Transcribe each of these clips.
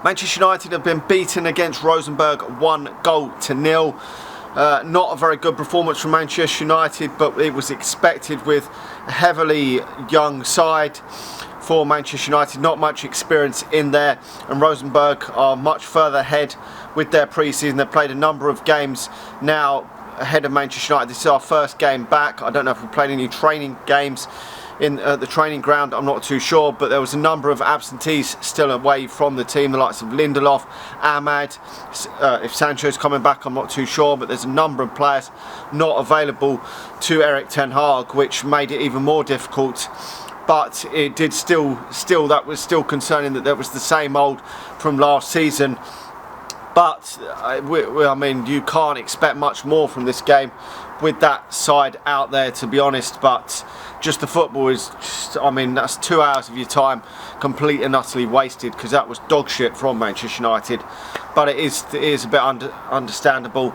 Manchester United have been beaten against Rosenborg 1-0. Not a very good performance from Manchester United, but it was expected with a heavily young side for Manchester United. Not much experience in there, and Rosenborg are much further ahead with their pre-season. They've played a number of games now ahead of Manchester United. This is our first game back. I don't know if we played any training games in the training ground, I'm not too sure, but there was a number of absentees still away from the team, the likes of Lindelof, Ahmad, if Sancho's coming back I'm not too sure, but there's a number of players not available to Erik ten Hag, which made it even more difficult. But it did still that was still concerning that was the same old from last season. But I mean, you can't expect much more from this game with that side out there, to be honest. But just the football is just, I mean, that's 2 hours of your time complete and utterly wasted, because that was dog shit from Manchester United. But it is a bit understandable,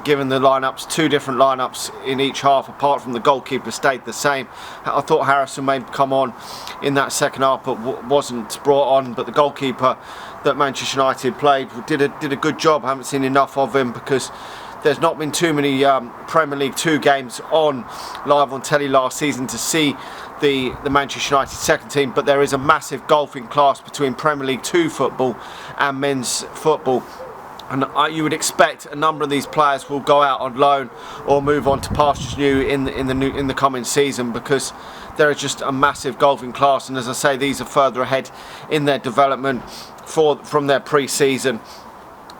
given the lineups, two different lineups in each half, apart from the goalkeeper stayed the same. I thought Harrison may come on in that second half, but wasn't brought on. But the goalkeeper that Manchester United played did a good job. I haven't seen enough of him, because there's not been too many Premier League 2 games on live on telly last season to see the Manchester United second team. But there is a massive gulfing class between Premier League 2 football and men's football, and you would expect a number of these players will go out on loan or move on to pastures new in the coming season, because there is just a massive golfing class. And as I say, these are further ahead in their development from their pre-season,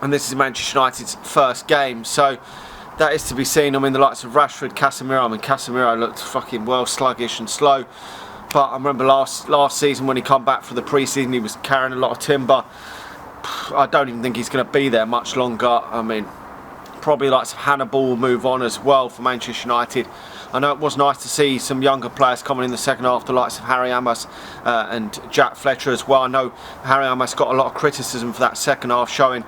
and this is Manchester United's first game, so that is to be seen. I mean, the likes of Rashford, Casemiro. I mean, Casemiro looked fucking well sluggish and slow, but I remember last season when he come back for the pre-season, he was carrying a lot of timber. I don't even think he's going to be there much longer. I mean, probably like Hannibal will move on as well for Manchester United. I know it was nice to see some younger players coming in the second half, the likes of Harry Amos and Jack Fletcher as well. I know Harry Amos got a lot of criticism for that second half showing,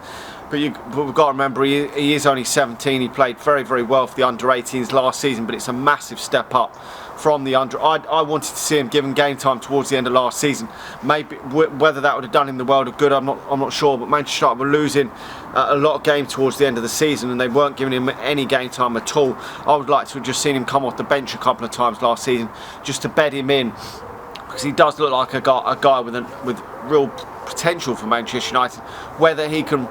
but we've got to remember he is only 17. He played very, very well for the under-18s last season, but it's a massive step up from the under. I wanted to see him given game time towards the end of last season. Maybe whether that would have done him the world of good, I'm not sure. But Manchester United were losing a lot of games towards the end of the season, and they weren't giving him any game time at all. I would like to have just seen him come off the bench a couple of times last season, just to bed him in, because he does look like a guy with real potential for Manchester United. Whether he can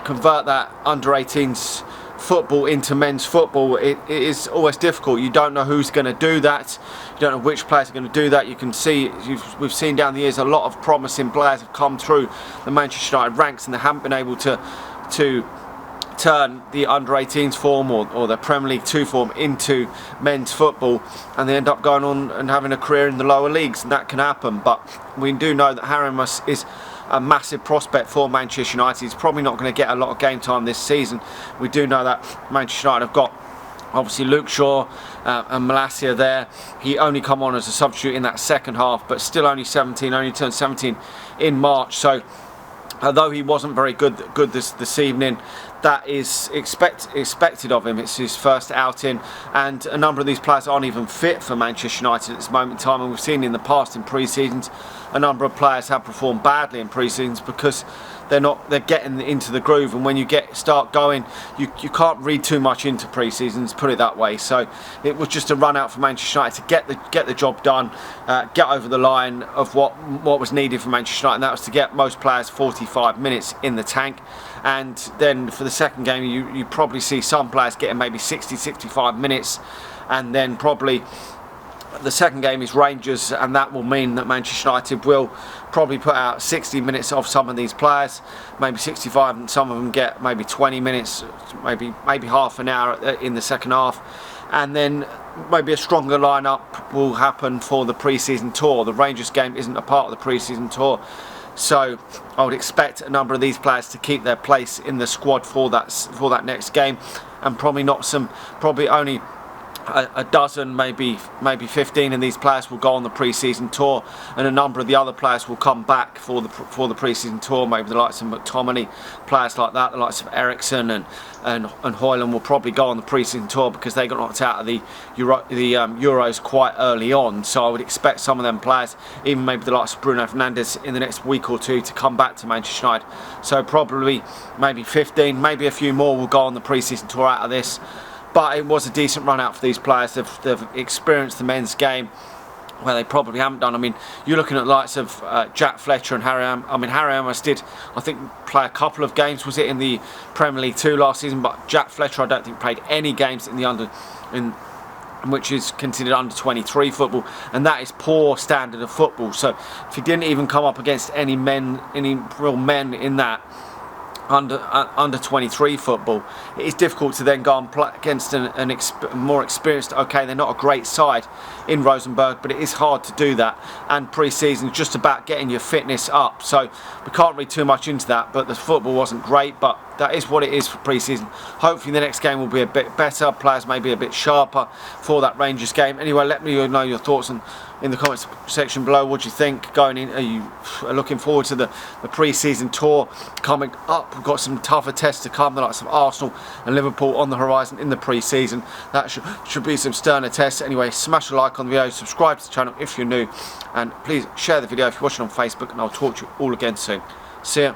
convert that under-18s football into men's football, it is always difficult. You don't know who's going to do that. You don't know which players are going to do that. You can see, we've seen down the years, a lot of promising players have come through the Manchester United ranks, and they haven't been able to turn the under-18s form or the Premier League 2 form into men's football, and they end up going on and having a career in the lower leagues, and that can happen. But we do know that Harry Amos is a massive prospect for Manchester United. He's probably not going to get a lot of game time this season. We do know that Manchester United have got obviously Luke Shaw and Malacia there. He only come on as a substitute in that second half, but still only 17, only turned 17 in March. So although he wasn't very good this evening, that is expected of him. It's his first outing, and a number of these players aren't even fit for Manchester United at this moment in time. And we've seen in the past in pre-seasons, a number of players have performed badly in pre-seasons because they're getting into the groove, and when you start going, you can't read too much into pre-seasons, put it that way. So it was just a run out for Manchester United to get the job done, get over the line of what was needed for Manchester United, and that was to get most players 45 minutes in the tank. And then for the second game, you probably see some players getting maybe 60-65 minutes, and then probably the second game is Rangers, and that will mean that Manchester United will probably put out 60 minutes of some of these players, maybe 65, and some of them get maybe 20 minutes, maybe half an hour in the second half. And then maybe a stronger lineup will happen for the pre-season tour. The Rangers game isn't a part of the pre-season tour, so I would expect a number of these players to keep their place in the squad for that next game, and probably only a dozen, maybe 15 of these players will go on the pre-season tour, and a number of the other players will come back for the pre-season tour. Maybe the likes of McTominay, players like that, the likes of Ericsson and Højlund will probably go on the pre-season tour because they got knocked out of the Euros quite early on. So I would expect some of them players, even maybe the likes of Bruno Fernandes, in the next week or two to come back to Manchester United. So probably maybe 15, maybe a few more will go on the pre-season tour out of this. But it was a decent run out for these players. They've experienced the men's game where they probably haven't done. I mean, you're looking at the likes of Jack Fletcher and Harry Amos did, I think, play a couple of games, was it, in the Premier League 2 last season, but Jack Fletcher I don't think played any games in the which is considered under 23 football, and that is poor standard of football. So if he didn't even come up against any real men in that under 23 football, it is difficult to then go and play against a more experienced. Okay, they're not a great side in Rosenborg, but it is hard to do that, and pre-season is just about getting your fitness up, so we can't read too much into that. But the football wasn't great, but that is what it is for pre-season. Hopefully the next game will be a bit better, players may be a bit sharper for that Rangers game. Anyway, let me know your thoughts in the comments section below. What do you think going in? Are you looking forward to the pre-season tour coming up? We've got some tougher tests to come, the likes of Arsenal and Liverpool on the horizon in the pre-season. That should be some sterner tests. Anyway, smash a like on the video, subscribe to the channel if you're new, and please share the video if you're watching on Facebook, and I'll talk to you all again soon. See ya.